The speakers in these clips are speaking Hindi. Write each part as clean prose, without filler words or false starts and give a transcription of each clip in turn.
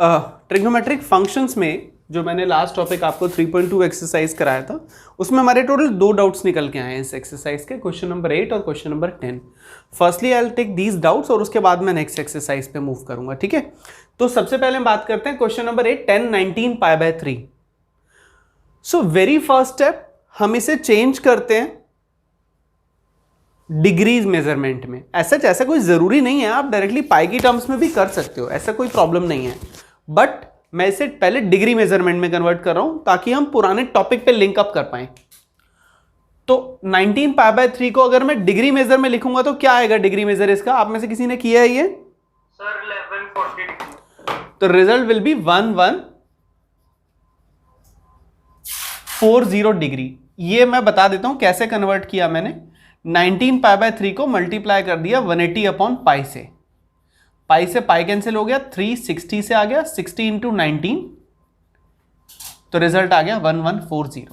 ट्रिग्नोमेट्रिक फंक्शंस में जो मैंने लास्ट टॉपिक आपको 3.2 एक्सरसाइज कराया था उसमें हमारे टोटल 2 डाउट्स निकल के आए हैं इस एक्सरसाइज के, क्वेश्चन नंबर 8 और question number 10। Firstly I will take these doubts और उसके बाद मैं नेक्स्ट एक्सरसाइज पे मूव करूंगा, ठीक है। तो सबसे पहले हम बात करते हैं question number 8, 10 19 π/3। So very first step हम इसे चेंज करते हैं डिग्रीज मेजरमेंट में। ऐसा कोई जरूरी नहीं है, आप डायरेक्टली पाई की टर्म्स में भी कर सकते हो, ऐसा कोई प्रॉब्लम नहीं है, बट मैं इसे पहले डिग्री मेजरमेंट में कन्वर्ट कर रहा हूं ताकि हम पुराने टॉपिक पे लिंक अप कर पाए। तो 19 π/3 को अगर मैं डिग्री मेजर में लिखूंगा तो क्या आएगा डिग्री मेजर इसका? आप में से किसी ने किया है ये? सर 1140। तो रिजल्ट विल बी 1140 डिग्री। ये मैं बता देता हूं कैसे कन्वर्ट किया मैंने। 19 π/3 को मल्टीप्लाई कर दिया 180/π से, पाई से पाई कैंसिल हो गया, 360 से आ गया 60 इंटू 19, तो रिजल्ट आ गया 1140।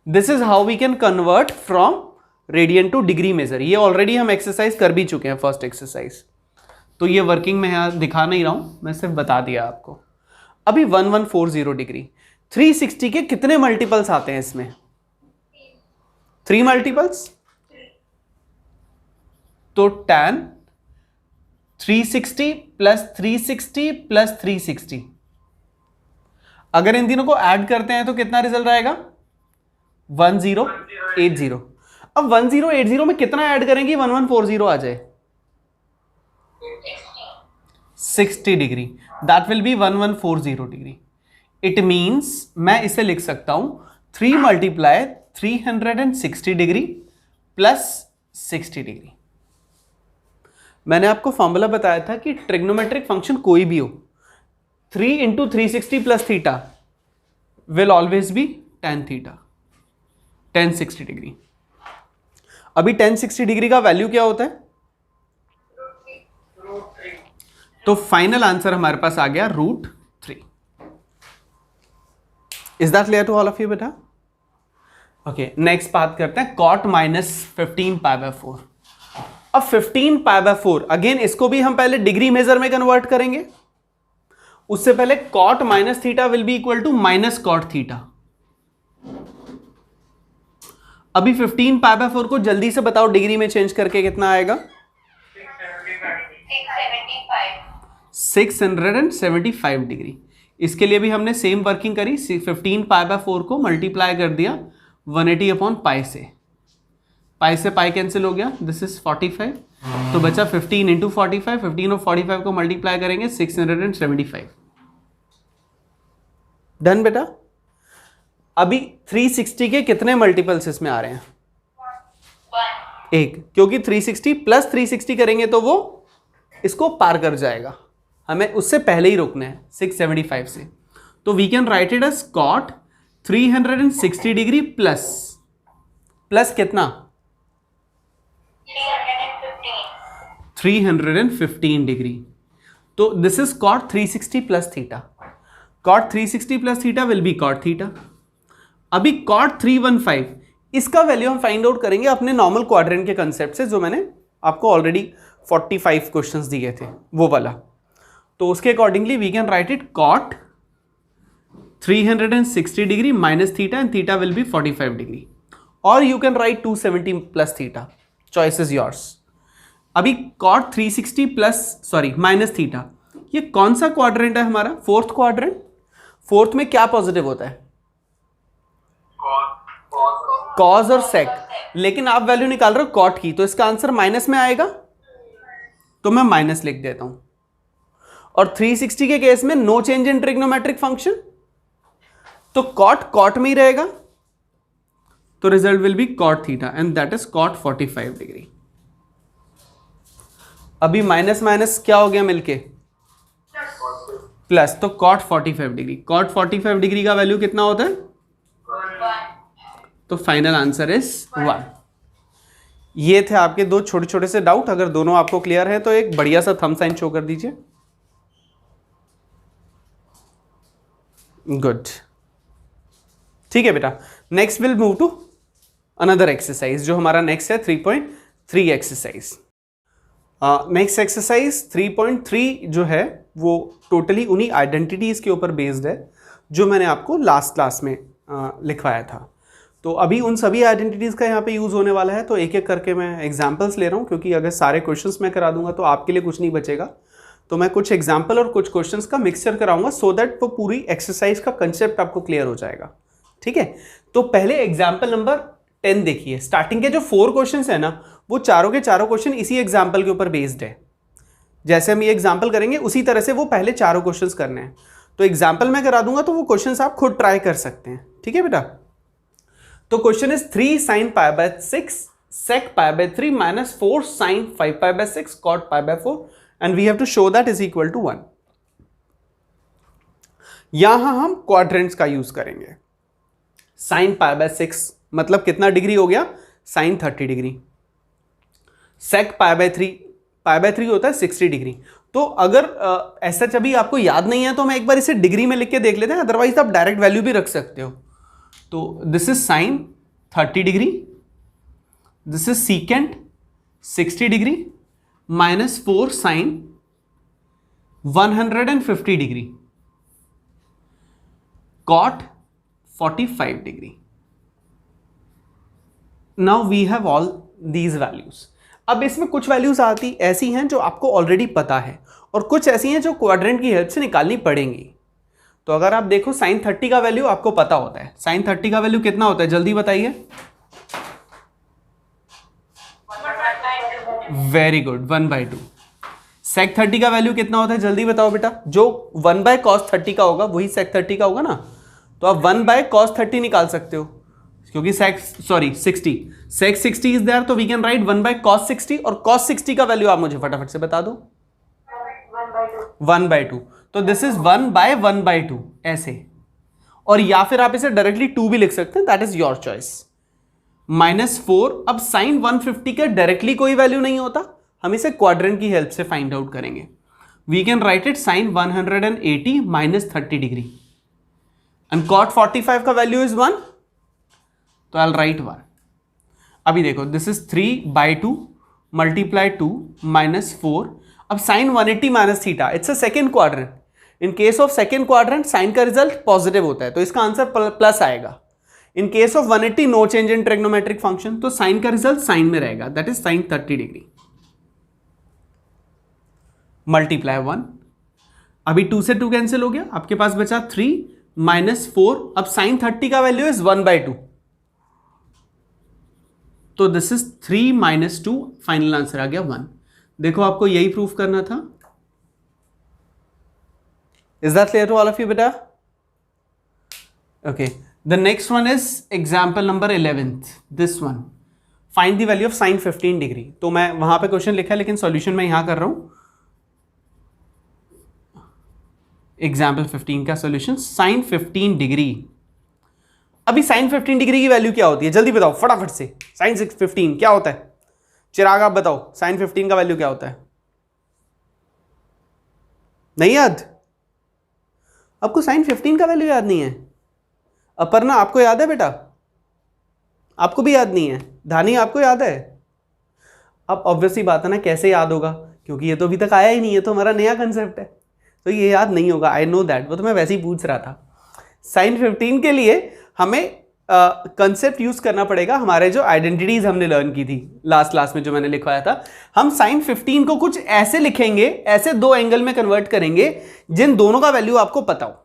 This is how we can convert from radian to degree measure. ये ऑलरेडी हम एक्सरसाइज कर भी चुके हैं, फर्स्ट एक्सरसाइज, तो ये वर्किंग में यहां दिखा नहीं रहा हूं, मैं सिर्फ बता दिया आपको। अभी 1140 डिग्री, 360 के कितने मल्टीपल्स आते हैं इसमें? 3 मल्टीपल्स, तो tan 360 प्लस 360 प्लस 360, अगर इन तीनों को ऐड करते हैं तो कितना रिजल्ट आएगा? 1080। अब 1080 में कितना ऐड करेंगे 1140 आ जाए? 60 degree, that will be 1140 degree. It means मैं इसे लिख सकता हूं 3 मल्टीप्लाई 360 डिग्री प्लस 60 डिग्री। मैंने आपको फॉर्मूला बताया था कि ट्रिग्नोमेट्रिक फंक्शन कोई भी हो, 3 into 360 plus theta will always be tan theta, tan 60 degree. अभी tan 60 डिग्री का वैल्यू क्या होता है? तो फाइनल आंसर हमारे पास आ गया √3। Is that clear to all of you बेटा? ओके, नेक्स्ट बात करते हैं cot -15 π/4। अब 15 π/4, अगेन इसको भी हम पहले डिग्री मेजर में कन्वर्ट करेंगे। उससे पहले cot minus theta will be equal to minus cot theta. अभी 15 π/4 को जल्दी से बताओ डिग्री में चेंज करके कितना आएगा? 675 डिग्री। इसके लिए भी हमने सेम वर्किंग करी, 15 π/4 को मल्टीप्लाई कर दिया 180/π से, पाई से पाई कैंसिल हो गया, दिस इज 45, तो बचा 15 इंटू 45, 15 और 45 को मल्टीप्लाई करेंगे 675। डन बेटा? अभी 360 के कितने मल्टीपल्स इसमें आ रहे हैं? 1, क्योंकि 360 प्लस 360 करेंगे तो वो इसको पार कर जाएगा, हमें उससे पहले ही रोकना है 675 से। तो we can write it as cot 360 degree plus कितना? 315 डिग्री। तो this is cot 360 plus theta. cot 360 plus theta will be cot theta. अभी cot 315, इसका वैल्यू हम फाइंड आउट करेंगे अपने नॉर्मल क्वाड्रेंट के कंसेप्ट से, जो मैंने आपको ऑलरेडी 45 क्वेश्चंस दिए थे वो वाला। तो उसके accordingly we can write it cot 360 degree minus theta and theta will be 45 degree, और you can write 270 plus theta, choice is yours. अभी cot 360 माइनस थीटा, ये कौन सा क्वाड्रेंट है हमारा? Fourth quadrant. फोर्थ में क्या पॉजिटिव होता है? कॉज और सेक, लेकिन आप वैल्यू निकाल रहे हो cot की, तो इसका आंसर माइनस में आएगा, तो मैं माइनस लिख देता हूं। और 360 के केस में no change in trigonometric function, तो cot में ही रहेगा, तो result will be cot theta and that is cot 45 degree. अभी माइनस माइनस क्या हो गया मिलके? प्लस, तो cot 45 डिग्री। cot 45 डिग्री का वैल्यू कितना होता है? 1। तो फाइनल आंसर इज 1। ये थे आपके दो छोटे छोटे से डाउट। अगर दोनों आपको क्लियर है तो एक बढ़िया सा थंब साइन शो कर दीजिए। गुड, ठीक है बेटा। Next will move to another exercise, जो हमारा नेक्स्ट है 3.3 एक्सरसाइज। नेक्स्ट एक्सरसाइज 3.3 जो है वो टोटली उन्हीं आइडेंटिटीज़ के ऊपर बेस्ड है जो मैंने आपको लास्ट क्लास में लिखवाया था। तो अभी उन सभी आइडेंटिटीज़ का यहाँ पे यूज़ होने वाला है, तो एक एक करके मैं एग्जांपल्स ले रहा हूँ, क्योंकि अगर सारे क्वेश्चंस मैं करा दूंगा तो आपके लिए कुछ नहीं बचेगा। तो मैं कुछ एग्जाम्पल और कुछ क्वेश्चंस का मिक्सचर कराऊंगा सो दैट वो पूरी एक्सरसाइज का कंसेप्ट आपको क्लियर हो जाएगा। ठीक है, तो पहले एग्जाम्पल नंबर 10 देखिए। स्टार्टिंग के जो 4 क्वेश्चंस है ना, वो चारों के चारों क्वेश्चन इसी एग्जाम्पल के ऊपर बेस्ड है। जैसे हम ये एग्जाम्पल करेंगे उसी तरह से वो पहले चारों क्वेश्चंस करने हैं। तो एग्जाम्पल मैं करा दूंगा तो वो क्वेश्चंस आप खुद ट्राई कर सकते हैं। ठीक है बेटा, तो question is 3 sin π/6 sec π/3 minus 4 sin 5π/6 cot π/4 and we have to show that is equal to 1। यहां हम क्वाड्रेंट्स का यूज करेंगे। sin π/6 मतलब कितना डिग्री हो गया, sin 30 डिग्री। sec π/3 होता है 60 डिग्री। तो अगर ऐसा अभी आपको याद नहीं है तो मैं एक बार इसे डिग्री में लिख के देख लेते हैं, अदरवाइज आप डायरेक्ट वैल्यू भी रख सकते हो। तो this is sine 30 degree, this is secant 60 degree minus 4 sine 150 degree cot 45 degree. Now we have all these values. अब इसमें कुछ वैल्यूज आती ऐसी हैं जो आपको ऑलरेडी पता है और कुछ ऐसी हैं जो क्वाड्रेंट की हेल्प से निकालनी पड़ेंगी। तो अगर आप देखो sin 30 का वैल्यू आपको पता होता है। sin 30 का वैल्यू कितना होता है, जल्दी बताइए। Very good, 1/2। sec 30 का वैल्यू कितना होता है, जल्दी बताओ बेटा। जो 1/cos 30 का होगा वही sec 30 का होगा ना, तो आप 1/cos 30 निकाल सकते हो, क्योंकि sec 60 इज देयर, तो वी कैन राइट 1/cos 60। और cos 60 का वैल्यू आप मुझे फटाफट से बता दो। 1/2। तो दिस इज 1/1/2 ऐसे, और या फिर आप इसे डायरेक्टली 2 भी लिख सकते हैं, दैट इज योर चॉइस। -4। अब साइन 150 के डायरेक्टली कोई वैल्यू नहीं होता, हम इसे क्वाड्रेंट की हेल्प से फाइंड आउट करेंगे। We can write it sine 180 minus 30 degree and cot 45 का वैल्यू इज 1, तो आई विल राइट 1। अभी देखो, दिस इज 3/2 मल्टीप्लाई 2 -4। अब sine 180 minus theta, it's a second quadrant. In case of second quadrant sine का रिजल्ट पॉजिटिव होता है, तो इसका आंसर प्लस आएगा। In case of 180 no change in trigonometric function, तो साइन का रिजल्ट साइन में रहेगा, that is sine 30 degree multiply 1। अभी 2 से 2 कैंसिल हो गया, आपके पास बचा 3 -4। अब साइन 30 का वैल्यू इज 1/2, तो दिस इज 3 - 2, फाइनल आंसर आ गया 1। देखो, आपको यही प्रूफ करना था। Is that clear to all of you बेटा? Okay, the next one is example number 11th, this one. Find the value of sine 15 degree. तो मैं वहां पे क्वेश्चन लिखा है, लेकिन सॉल्यूशन मैं यहां कर रहा हूं। एग्जाम्पल 15 का सॉल्यूशन, साइन 15 डिग्री। अभी साइन 15 डिग्री की वैल्यू क्या होती है, जल्दी बताओ फटाफट से। साइन 15 क्या होता है, चिराग आप बताओ, साइन 15 का वैल्यू क्या होता है? नहीं याद? आपको साइन 15 का वैल्यू याद नहीं है? अपर्णा, आपको याद है बेटा? आपको भी याद नहीं है? धानी, आपको याद है? अब ऑब्वियसली बात है ना, कैसे याद होगा, क्योंकि ये तो अभी तक आया ही नहीं है, तो हमारा नया कंसेप्ट है, तो ये याद नहीं होगा। आई नो दैट, वो तो मैं वैसे ही पूछ रहा था। साइन 15 के लिए हमें कंसेप्ट यूज करना पड़ेगा, हमारे जो आइडेंटिटीज हमने लर्न की थी लास्ट क्लास में, जो मैंने लिखवाया था। हम साइन 15 को कुछ ऐसे लिखेंगे, ऐसे 2 एंगल में कन्वर्ट करेंगे जिन दोनों का वैल्यू आपको पता हो।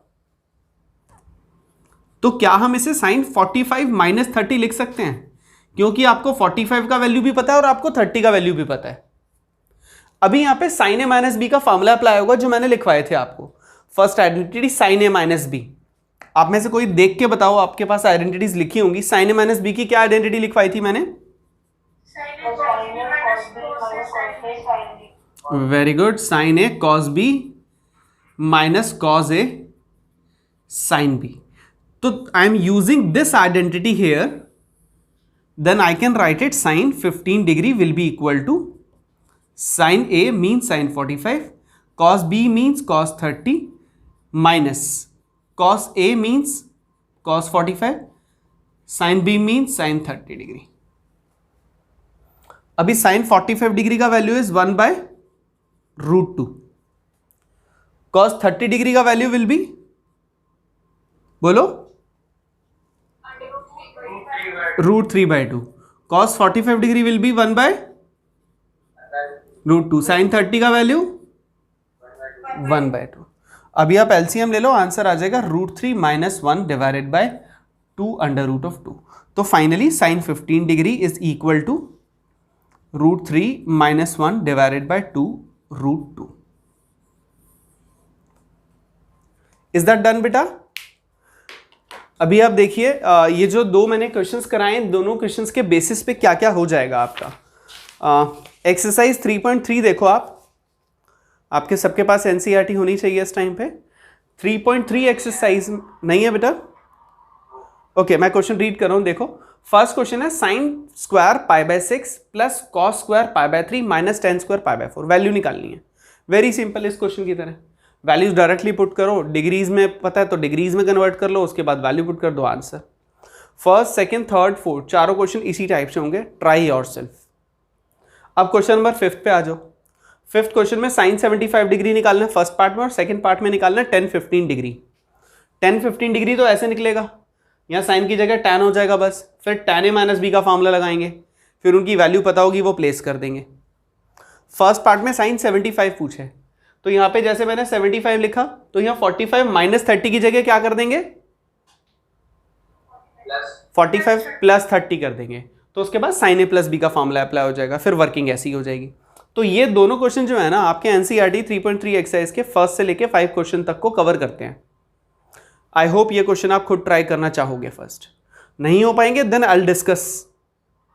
तो क्या हम इसे साइन 45 - 30 लिख सकते हैं, क्योंकि आपको 45 का वैल्यू भी पता है और आपको 30 का वैल्यू भी पता है। अभी यहां पे साइन ए माइनस बी का फॉर्मूला अप्लाई होगा, जो मैंने लिखवाए थे आपको। फर्स्ट आइडेंटिटी साइन ए माइनस बी। आप में से कोई देख के बताओ, आपके पास आइडेंटिटीज लिखी होंगी। साइन ए माइनस बी की क्या आइडेंटिटी लिखवाई थी मैंने? Very good, sine A cos B minus cos A sine B. तो I am using this identity here, then I can write it sine 15 degree will be equal to sine A means sine 45, cos B means cos 30 minus cos A means cos 45, sin B means sin 30 degree. अभी साइन 45 डिग्री का वैल्यू इज 1/√2. कॉस 30 डिग्री का वैल्यू विल बी, बोलो, √3/2. Cos 45 degree will be 1/√2. Sine 30 का वैल्यू 1/2. अभी आप एलसीएम ले लो, आंसर आ जाएगा √3 - 1 डिवाइडेड बाय 2 √2. तो finally sine 15 degree is equal to √3 - 1 divided by 2 √2. Is that done बेटा? अभी आप देखिए ये जो दो मैंने क्वेश्चंस कराए हैं, दोनों क्वेश्चंस के बेसिस पे क्या क्या हो जाएगा आपका. एक्सरसाइज 3.3 देखो आप, आपके सबके पास एनसीईआरटी होनी चाहिए इस टाइम पे. 3.3 एक्सरसाइज नहीं है बेटा? ओके, मैं क्वेश्चन रीड कर रहा हूं. देखो फर्स्ट क्वेश्चन है sine square π/6 plus cos square π/3 minus tan square π/4. Value निकालनी है. वेरी सिंपल इस क्वेश्चन की तरह. वैल्यूज डायरेक्टली पुट करो, डिग्रीज में पता है तो डिग्रीज में कन्वर्ट कर लो, उसके बाद वैल्यू पुट कर दो, answer. First, second, third, fourth चारों क्वेश्चन इसी टाइप से होंगे. Try yourself. अब क्वेश्चन नंबर 5 पे आ जाओ. फिफ्थ क्वेश्चन में साइन 75 डिग्री निकालना है फर्स्ट पार्ट में, और सेकंड पार्ट में निकालना है 10-15 डिग्री. 10-15 डिग्री तो ऐसे निकलेगा, यहाँ साइन की जगह tan हो जाएगा बस. फिर tan a - b का फॉर्मूला लगाएंगे, फिर उनकी वैल्यू पता होगी वो प्लेस कर देंगे. फर्स्ट पार्ट में साइन 75 पूछे, तो यहाँ पे जैसे मैंने 75 लिखा तो यहाँ 45 - 30 की जगह क्या कर देंगे, 45 + 30 कर देंगे. तो उसके बाद साइन a + b का फॉर्मूला अप्लाई हो जाएगा, फिर वर्किंग ऐसी हो जाएगी. तो ये दोनों क्वेश्चन जो है ना आपके एनसीईआरटी 3.3 एक्सरसाइज के फर्स्ट से लेके 5 क्वेश्चन तक को कवर करते हैं. आई होप ये क्वेश्चन आप खुद ट्राई करना चाहोगे. फर्स्ट नहीं हो पाएंगे then I will discuss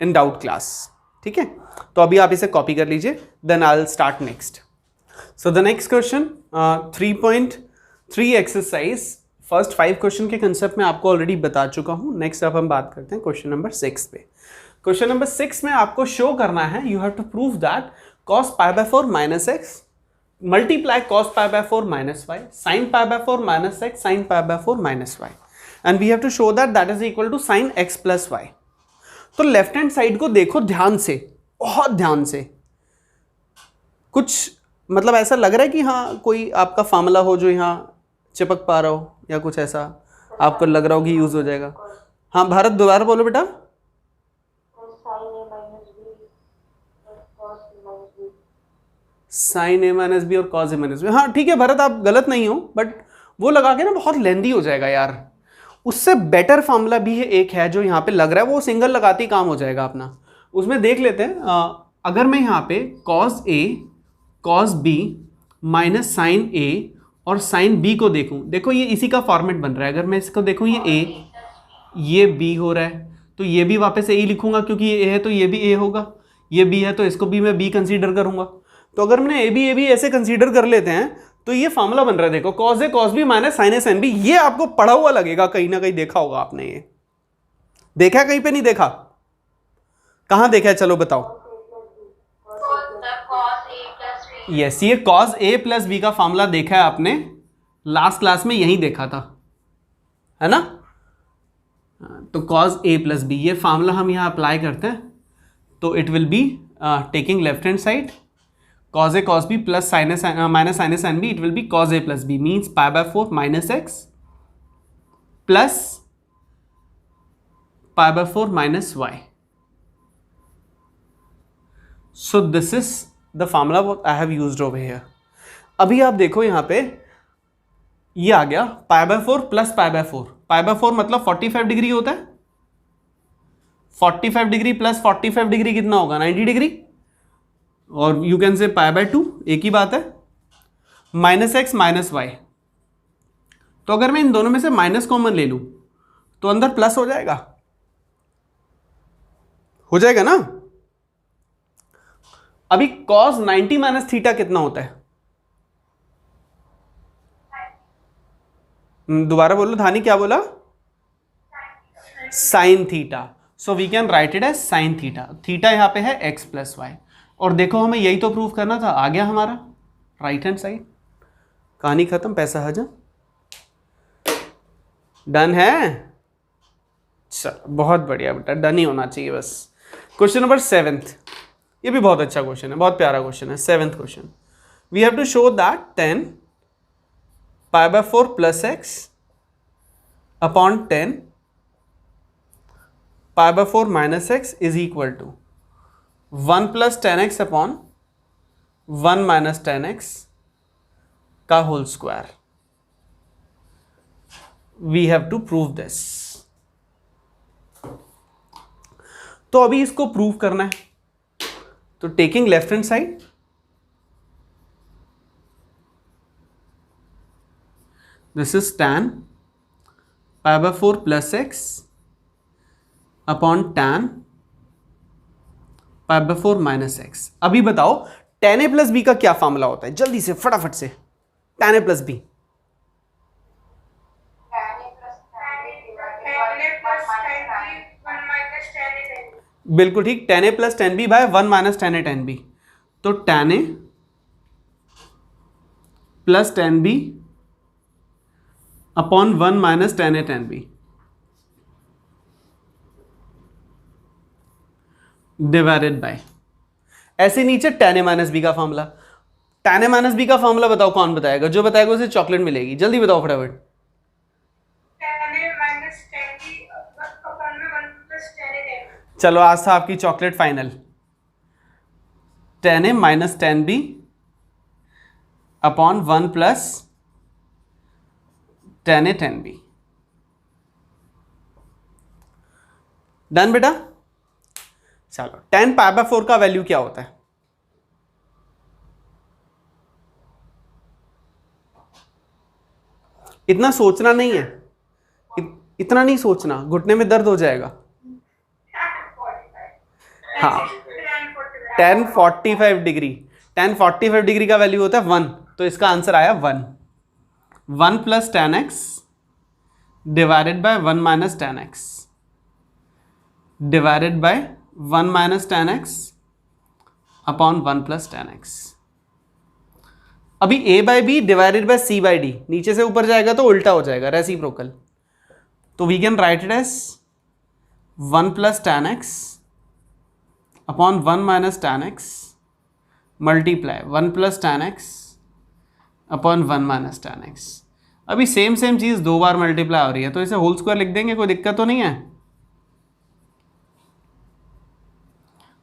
in doubt class. ठीक है, तो अभी आप इसे कॉपी कर लीजिए, then I will start next. So the next question 3.3 exercise first 5 question के कंसेप्ट में आपको ऑलरेडी बता चुका हूं. नेक्स्ट अब हम बात करते हैं क्वेश्चन नंबर 6 पे. क्वेश्चन नंबर 6 में आपको शो करना है, you have to prove that cos π/4 - x multiply cos π/4 - y sin π/4 - x sin π/4 - y and we have to show that that is equal to sin x plus y. तो लेफ्ट हैंड साइड को देखो ध्यान से, बहुत ध्यान से. कुछ मतलब ऐसा लग रहा है कि हाँ कोई आपका फार्मूला हो जो यहाँ चिपक पा रहा हो, या कुछ ऐसा आपको लग रहा हो कि यूज हो जाएगा. हाँ भारत, दोबारा बोलो बेटा. साइन a - b और कॉस a - b. हाँ ठीक है भरत, आप गलत नहीं हो, बट वो लगा के ना बहुत लेंदी हो जाएगा यार. उससे बेटर फार्मूला भी है, एक है जो यहाँ पे लग रहा है, वो सिंगल लगाते ही काम हो जाएगा अपना. उसमें देख लेते हैं. अगर मैं यहाँ पे cos a cos b minus sine a और साइन b को देखूँ, देखो ये इसी का फॉर्मेट बन रहा है. अगर मैं इसको देखूँ ये a, ये b हो रहा है, तो ये भी वापस a ही लिखूंगा क्योंकि ये a है तो ये भी a होगा. ये b है तो इसको भी मैं b कंसीडर करूंगा. तो अगर मैंने ए बी ऐसे कंसीडर कर लेते हैं तो ये फॉर्मूला बन रहा है. देखो cos a cos b minus sine a साइन b. ये आपको पढ़ा हुआ लगेगा, कहीं ना कहीं देखा होगा आपने. ये देखा कहीं पे, नहीं देखा? कहां देखा है, चलो बताओ. यस, ये cos a प्लस b का फॉर्मूला देखा है आपने लास्ट क्लास में, यही देखा था, है ना. तो cos a प्लस b ये फॉर्मूला हम यहां अप्लाई करते हैं, तो it will be taking left hand side cos a cos b plus sin a minus sin a sin b, it will be cos a plus b means π/4 minus x plus π/4 minus y. So this is the formula what I have used over here. अभी आप देखो यहाँ पे ये आ गया π/4 plus π/4. π/4 मतलब 45 डिग्री होता है. 45 डिग्री प्लस 45 डिग्री कितना होगा, 90 डिग्री. और यू कैन से π/2, एक ही बात है. Minus X minus Y. तो अगर मैं इन दोनों में से माइनस कॉमन ले लूं तो अंदर प्लस हो जाएगा, हो जाएगा ना. अभी cos 90 माइनस थीटा कितना होता है, दोबारा बोलो धानी, क्या बोला? Sine theta. So we can write it as sine theta. Theta यहां पे है x प्लस वाई. और देखो हमें यही तो प्रूव करना था, आ गया हमारा राइट हैंड साइड. कहानी खत्म, पैसा हजम. डन है. चलो बहुत बढ़िया बेटा, डन ही होना चाहिए बस. Question number 7. ये भी बहुत अच्छा क्वेश्चन है, बहुत प्यारा क्वेश्चन है। 7th question, we have to show that 10 π/4 plus x upon 10 π/4 minus x is equal to 1 plus 10x upon 1 minus 10x का whole square. We have to prove this. तो अभी इसको प्रूव करना है, तो taking left hand side, this is tan π/4 plus x upon tan π/4 minus x. अभी बताओ tan a प्लस बी का क्या फॉर्मूला होता है, जल्दी से फटाफट से। tan a प्लस बी, बिल्कुल ठीक, tan a plus tan b by 1 minus tan a tan b। तो tan a plus tan b upon 1 minus tan a tan b divided by, ऐसे नीचे tan a माइनस बी का formula. tan a minus B का फॉर्मूला बताओ, कौन बताएगा? जो बताएगा उसे चॉकलेट मिलेगी। जल्दी बताओ फटाफट। चलो आज था आपकी chocolate final. tan a minus tan b upon 1 plus tan a tan b। Done बेटा। चलो tan π/4 का वैल्यू क्या होता है? इतना सोचना नहीं है, इतना नहीं सोचना, घुटने में दर्द हो जाएगा। हाँ, tan 45 डिग्री, tan 45 डिग्री का वैल्यू होता है 1, तो इसका आंसर आया 1 plus tan x divided by 1 minus tan x divided by 1 minus tan x upon 1 plus tan x। अभी a by b divided by c by d, नीचे से ऊपर जाएगा तो उल्टा हो जाएगा, रेसिप्रोकल। तो we can write it as 1 plus tan x upon 1 minus tan x multiply 1 plus tan x upon 1 minus tan x। अभी सेम चीज दो बार मल्टीप्लाई हो रही है, तो इसे होल स्क्वायर लिख देंगे, कोई दिक्कत तो नहीं है।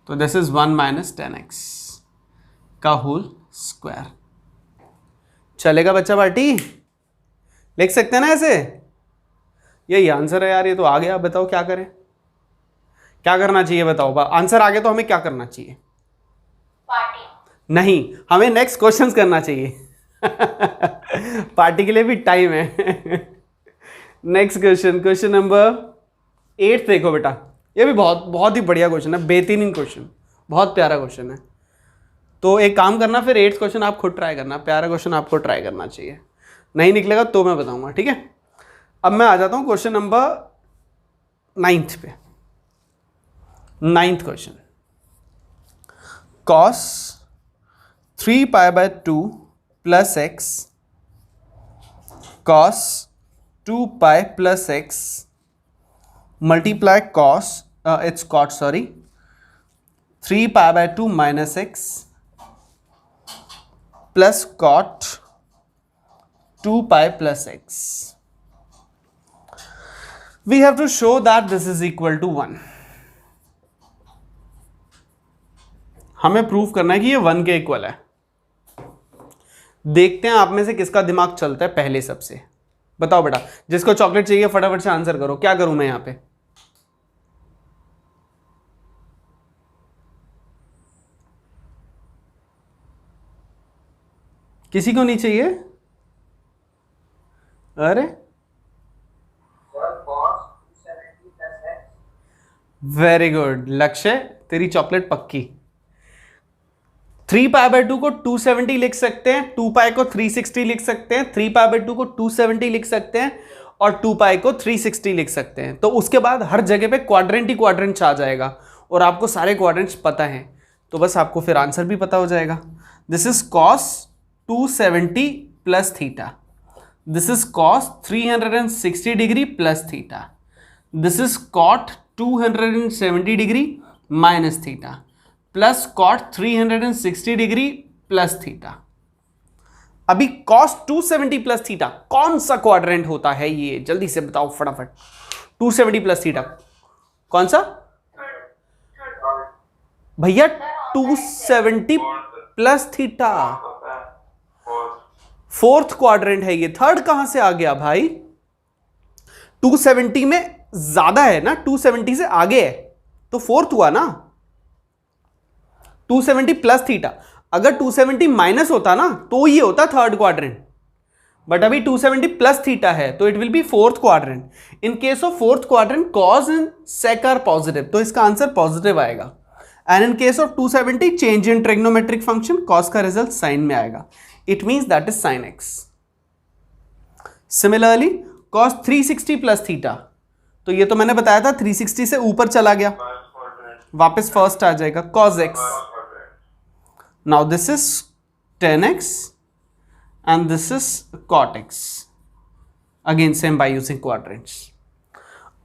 तो this is 1 minus tan x का होल स्क्वायर। चलेगा बच्चा पार्टी? लिख सकते हैं ना ऐसे? यही आंसर है यार, ये तो आ गया। बताओ क्या करें, क्या करना चाहिए बताओ। आंसर आ गया तो हमें क्या करना चाहिए? पार्टी नहीं, हमें नेक्स्ट क्वेश्चंस करना चाहिए। पार्टी के लिए भी टाइम है। नेक्स्ट क्वेश्चन, क्वेश्चन नंबर 8 देखो बेटा। ये भी बहुत ही बढ़िया क्वेश्चन है, बेहतरीन क्वेश्चन, बहुत प्यारा क्वेश्चन है। तो एक काम करना, फिर 8th क्वेश्चन आप खुद ट्राई करना, प्यारा क्वेश्चन आपको ट्राई करना चाहिए। नहीं निकलेगा तो मैं बताऊंगा, ठीक है। अब मैं आ जाता हूं क्वेश्चन नंबर 9th पे। 9th question, cos 3π/2 plus x cos 2π plus x multiply cos it's cot sorry 3π/2 minus x plus cot 2π plus x. We have to show that this is equal to 1। हमें प्रूफ करना है कि ये 1 के इक्वल है। देखते हैं आप में से किसका दिमाग चलता है पहले सबसे। बताओ बेटा, जिसको चॉकलेट चाहिए फटाफट से आंसर करो। क्या करूं मैं यहां पे? किसी को नहीं चाहिए? अरे वेरी गुड लक्ष्य, तेरी चॉकलेट पक्की। 3π/2 को 270 लिख सकते हैं, 2π को 360 लिख सकते हैं, 3π/2 को 270 लिख सकते हैं और 2π को 360 लिख सकते हैं। तो उसके बाद हर जगह पे क्वाड्रेंट ही क्वाड्रेंट आ जाएगा और आपको सारे क्वाड्रेंट्स पता हैं, तो बस आपको फिर आंसर भी पता हो जाएगा। This is cos 270 plus theta, this is cos 360 degree plus theta, this is cot 270 degree minus theta. Plus cot 360 degree plus theta. अभी कॉस 270 प्लस थीटा कौन सा क्वाड्रेंट होता है ये, जल्दी से बताओ फटाफट। 270 प्लस थीटा कौन सा भैया? 270 प्लस थीटा फोर्थ क्वाड्रेंट है ये, थर्ड कहां से आ गया भाई? 270 में ज्यादा है ना, 270 से आगे है तो फोर्थ हुआ ना। 270 प्लस थीटा, अगर 270 माइनस होता ना तो ये होता थर्ड क्वाड्रेंट, बट अभी 270 प्लस थीटा है तो it will be fourth quadrant. In case of fourth quadrant cos and sec are positive, तो इसका आंसर पॉजिटिव आएगा। And in case of 270 change in trigonometric function, cos का रिजल्ट साइन में आएगा, it means that is sine X. Similarly cos 360 plus theta, तो ये तो मैंने बताया था 360 से ऊपर चला गया, वापस फर्स्ट आ जाएगा cos x. Now this is tan x and this is cot x, again same by using quadrants।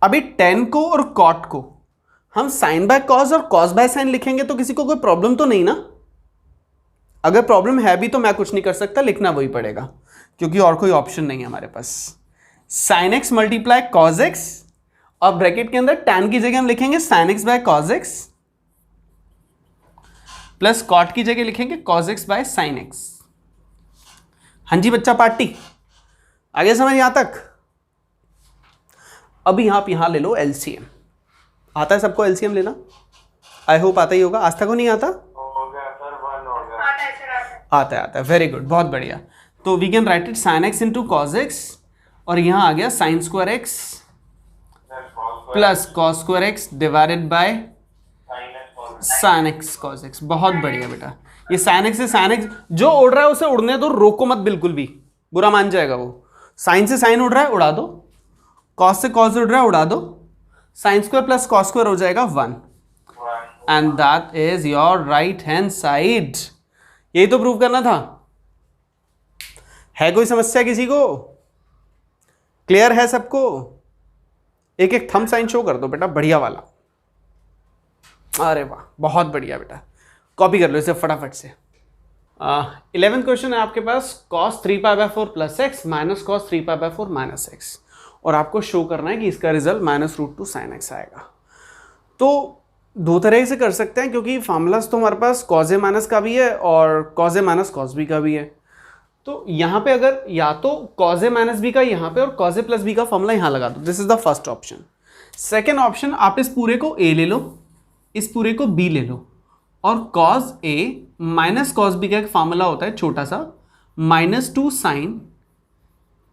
अभी tan को और cot को हम sin by cos और cos by sin लिखेंगे तो किसी को कोई प्रॉब्लम तो नहीं ना? अगर प्रॉब्लम है भी तो मैं कुछ नहीं कर सकता, लिखना वही पड़ेगा क्योंकि और कोई ऑप्शन नहीं है हमारे पास। sin x multiply cos x और ब्रैकेट के अंदर tan की जगह हम लिखेंगे sin x by cos x plus cot की जगह लिखेंगे cos x by sin x। हाँ जी बच्चा पार्टी, आगे समझ यहां तक? अभी आप यहां ले लो एलसीएम। आता है सबको एलसीएम लेना? आई होप आता ही होगा, आज तक को नहीं आता? आता है, वेरी गुड, बहुत बढ़िया। तो we can write it sine X into cos X, और यहां आ गया sine square X plus cos square X divided by sine X cos X. बहुत बढ़िया बेटा, ये साइन एक्स से साइन एक्स जो उड़ रहा है उसे उड़ने दो, रोको मत बिल्कुल भी, बुरा मान जाएगा वो। साइन से साइन उड़ रहा है उड़ा दो, कॉस से कॉस उड़ रहा है उड़ा दो, sine square plus cos square हो जाएगा 1 and that is your right hand side. यही तो प्रूव करना था। है कोई समस्या किसी को? क्लियर है सबको? एक एक थंब साइन शो कर दो बेटा, बढ़िया वाला। अरे वाह, बहुत बढ़िया बेटा, कॉपी कर लो इसे फटाफट से। 11th क्वेश्चन है आपके पास, cos 3π/4 plus x minus cos 3π/4 minus x, और आपको शो करना है कि इसका रिजल्ट -√2 sin x आएगा। तो दो तरह से कर सकते हैं क्योंकि फार्मूलाज तो हमारे पास cos a माइनस का भी है और cos a minus cos b का भी है। तो यहाँ पे अगर या तो cos a माइनस b का यहाँ पे और cos a प्लस b का फॉर्मूला यहाँ लगा दो, this is the first option. Second option, आप इस पूरे को a ले लो, इस पूरे को b ले लो, और cos a minus cos b का एक फार्मूला होता है छोटा सा, -2 sin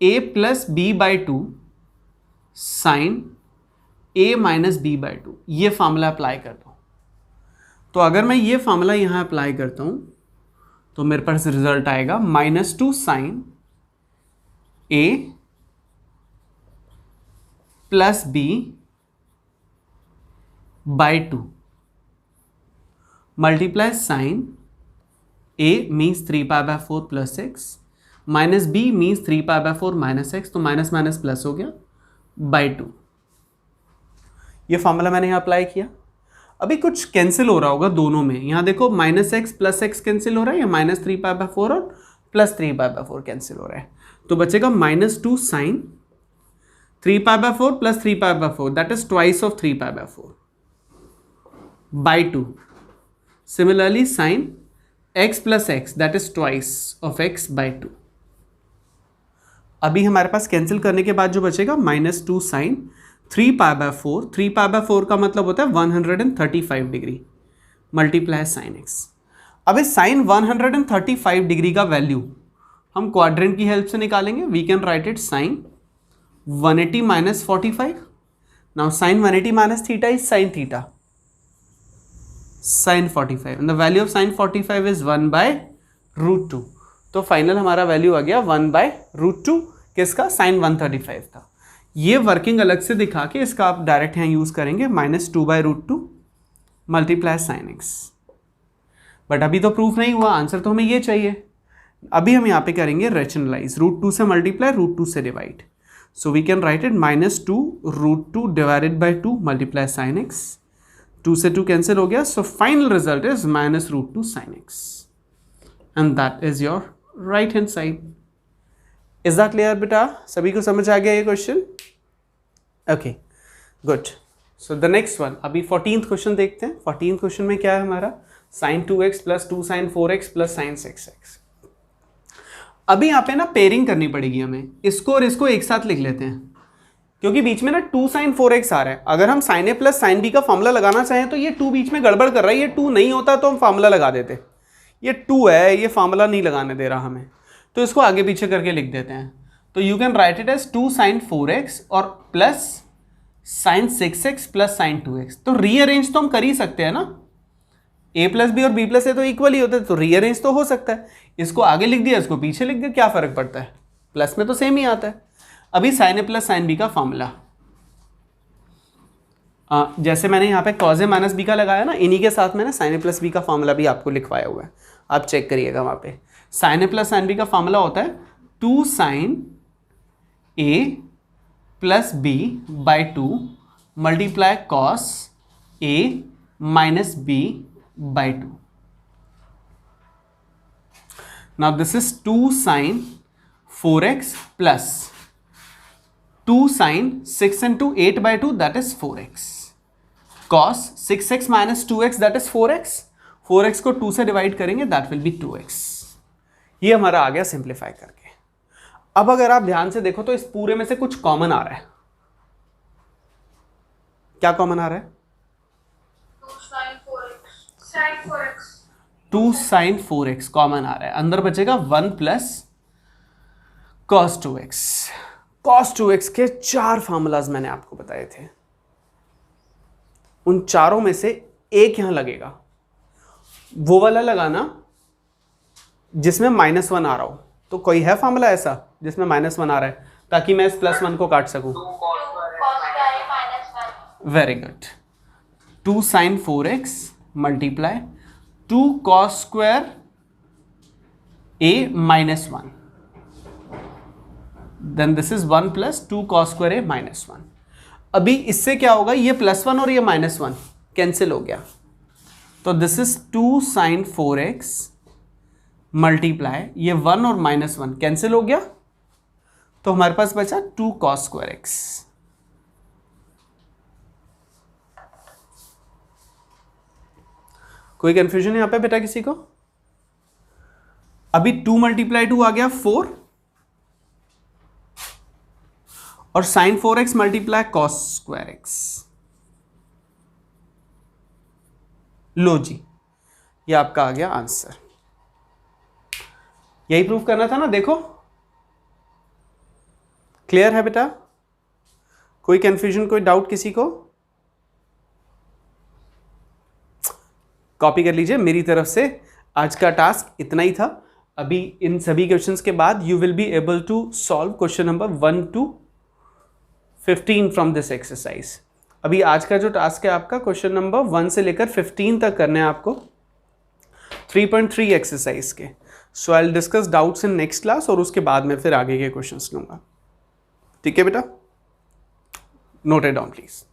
a plus b by 2 sine a minus b by 2, ये फार्मूला अप्लाई कर दो। तो अगर मैं ये फार्मूला यहाँ अप्लाई करता हूँ तो मेरे पास रिजल्ट आएगा -2 sine a plus b by 2 multiply sine a means 3π/4 plus x minus b means 3π/4 minus x, तो माइनस माइनस प्लस हो गया बाई 2। ये फॉर्मूला मैंने यहाँ अप्लाई किया। अभी कुछ कैंसिल हो रहा होगा दोनों में, यहाँ देखो minus x plus x cancel हो रहा है, या माइनस 3π/4 और प्लस 3π/4 कैंसिल हो रहा है, तो बचेगा -2 sine 3π/4 plus 3π/4 that is twice of 3π/4 by 2। Similarly, sin x plus x that is twice of x by 2। अभी हमारे पास कैंसिल करने के बाद जो बचेगा -2 sin 3π/4, 3π/4 का मतलब होता है 135 डिग्री मल्टीप्लाई sin x। अब इस sin 135 डिग्री का वैल्यू हम क्वाड्रेंट की हेल्प से निकालेंगे। We can write it sin 180 minus 45। Now sin 180 minus theta is sin theta sin 45 and the value of sin 45 is 1/√2। तो फाइनल हमारा वैल्यू आ गया 1/√2 किसका? sin 135 था। ये वर्किंग अलग से दिखा के इसका आप डायरेक्ट यहाँ यूज करेंगे -2/√2 मल्टीप्लाई sin x। बट अभी तो प्रूफ नहीं हुआ, आंसर तो हमें ये चाहिए। अभी हम यहाँ पे करेंगे रेशनलाइज, √2 से मल्टीप्लाई √2 से divide, so we can write it -2 √2 divided by 2 multiply sin x। 2 से 2 कैंसिल हो गया, so final result is -√2 sin x and that is your right hand side. Is that clear बेटा? सभी को समझ आ गया ये question? Okay good. So the next one, अभी 14th क्वेश्चन देखते हैं। 14th क्वेश्चन में क्या है हमारा? sin 2x plus 2 sin 4x plus sin 6x। अभी यहाँ पे ना पेयरिंग करनी पड़ेगी हमें, इसको और इसको एक साथ लिख लेते हैं, क्योंकि बीच में ना 2 sin 4x आ रहा है। अगर हम sin a plus sin b का फॉर्मूला लगाना चाहें तो ये 2 बीच में गड़बड़ कर रहा है, ये 2 नहीं होता तो हम फॉर्मूला लगा देते। ये 2 है, ये फॉर्मूला नहीं लगाने दे रहा हमें, तो इसको आगे पीछे करके लिख देते हैं। तो you can write it as 2 sin 4x और plus sin 6x plus sin 2x। तो रीअरेंज तो हम कर ही सकते हैं ना, a प्लस बी और b प्लस ए तो इक्वल ही होते हैं, तो रीअरेंज तो हो सकता है। इसको आगे लिख दिया, इसको पीछे लिख दिया, क्या फर्क पड़ता है, प्लस में तो सेम ही आता है। अभी sin a plus sin b का फॉर्मूला, जैसे मैंने यहाँ पे cos a माइनस बी का लगाया ना, इन्हीं के साथ मैंने sin a प्लस बी का फॉर्मूला भी आपको लिखवाया हुआ है, आप चेक करिएगा वहाँ पे। sin a plus sin b का फॉर्मूला होता है 2 sin a plus b by 2 multiply cos a minus b by 2। Now this is 2 sin 4x plus 2 sin 6 into 8 by 2 that is 4x cos 6x minus 2x that is 4x। 4x को 2 से डिवाइड करेंगे that will be 2x। ये हमारा आ गया सिंप्लीफाई करके। अब अगर आप ध्यान से देखो तो इस पूरे में से कुछ कॉमन आ रहा है। क्या कॉमन आ रहा है? 2 sin 4x कॉमन आ रहा है, अंदर बचेगा 1 plus cos 2x। cos 2x के 4 फार्मूलाज मैंने आपको बताए थे, उन चारों में से एक यहां लगेगा, वो वाला लगाना जिसमें -1 आ रहा हो। तो कोई है फार्मूला ऐसा जिसमें -1 आ रहा है, ताकि मैं इस +1 को काट सकूं? Very good. 2 sin 4x multiply 2 cos square a minus 1, then this is 1 plus 2 cos square a minus 1। अभी इससे क्या होगा, ये +1 और ये -1 कैंसिल हो गया, तो this is 2 sin 4x multiply ये 1 और -1 कैंसिल हो गया, तो हमारे पास बचा 2 cos स्क्वायर x। कोई कंफ्यूजन यहां पे बेटा किसी को? अभी 2 मल्टीप्लाई 2 आ गया 4 और sin 4x multiply cos square x। लो जी, ये आपका आ गया आंसर। यही प्रूफ करना था ना, देखो क्लियर है बेटा? कोई कंफ्यूजन, कोई डाउट किसी को? कॉपी कर लीजिए। मेरी तरफ से आज का टास्क इतना ही था। अभी इन सभी क्वेश्चंस के बाद you will be able to solve question number 1 to 15 from this exercise. अभी आज का जो टास्क है आपका क्वेश्चन नंबर 1 से लेकर 15 तक करने हैं आपको 3.3 एक्सरसाइज के। So I will discuss doubts in next class और उसके बाद में फिर आगे के क्वेश्चंस लूंगा। ठीक है बेटा? Note it down please.